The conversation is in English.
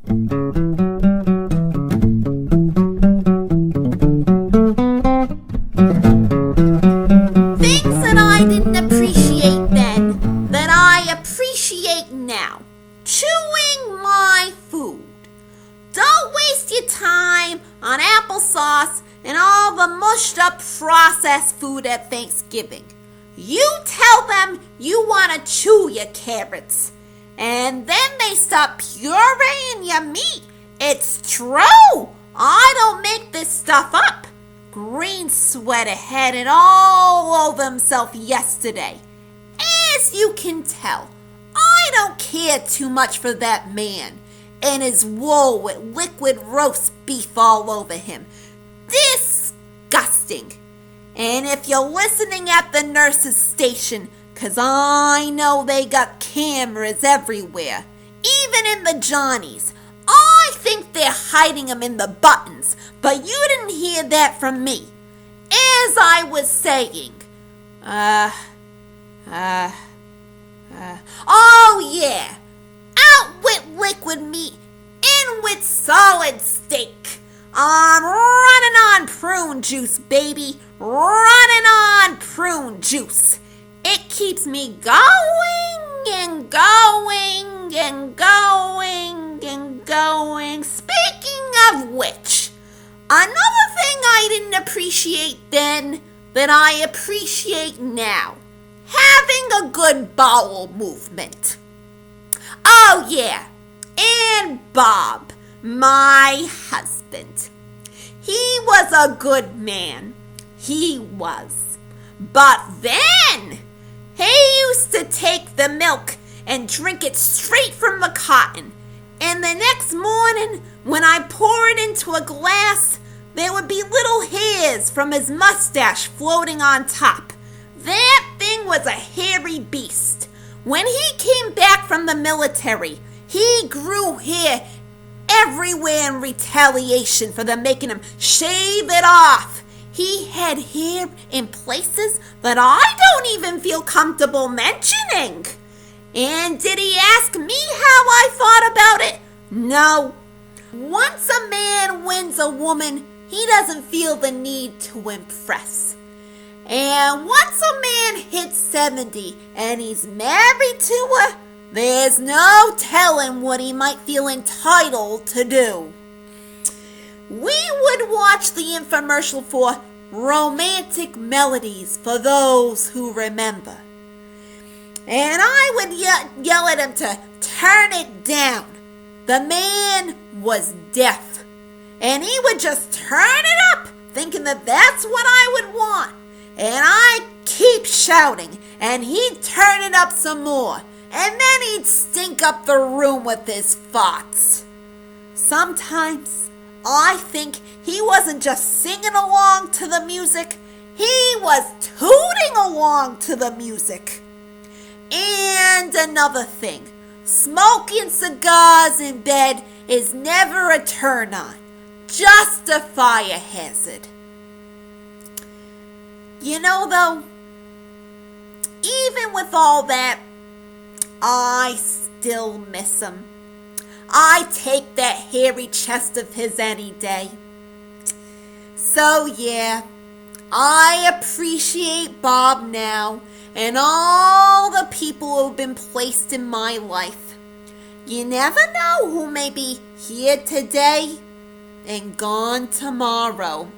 Things that I didn't appreciate then, that I appreciate now. Chewing my food. Don't waste your time on applesauce and all the mushed up processed food at Thanksgiving. You tell them you want to chew your carrots, and then they start pureeing your meat. It's true. I don't make this stuff up. Green Sweater had it all over himself yesterday. As you can tell, I don't care too much for that man and his wool with liquid roast beef all over him. Disgusting. And if you're listening at the nurse's station, 'cause I know they got cameras everywhere, even in the Johnnies, I think they're hiding them in the buttons, but you didn't hear that from me. As I was saying, oh yeah, out with liquid meat, in with solid steak. I'm running on prune juice, baby, running on prune juice. It keeps me going and going and going and going. Speaking of which, another thing I didn't appreciate then that I appreciate now. Having a good bowel movement. Oh yeah, and Bob, my husband. He was a good man. He was. But then, he used to take the milk and drink it straight from the cotton. And the next morning, when I pour it into a glass, there would be little hairs from his mustache floating on top. That thing was a hairy beast. When he came back from the military, he grew hair everywhere in retaliation for them making him shave it off. He had hair in places that I don't even feel comfortable mentioning. And did he ask me how I thought about it? No. Once a man wins a woman, he doesn't feel the need to impress. And once a man hits 70 and he's married to her, there's no telling what he might feel entitled to do. We would watch the infomercial for Romantic Melodies for those who remember. And I would yell at him to turn it down. The man was deaf. And he would just turn it up, thinking that that's what I would want. And I'd keep shouting, and he'd turn it up some more. And then he'd stink up the room with his farts. Sometimes I think he wasn't just singing along to the music, he was tooting along to the music. And another thing, smoking cigars in bed is never a turn on, just a fire hazard. You know though, even with all that, I still miss him. I take that hairy chest of his any day. So yeah, I appreciate Bob now and all the people who have been placed in my life. You never know who may be here today and gone tomorrow.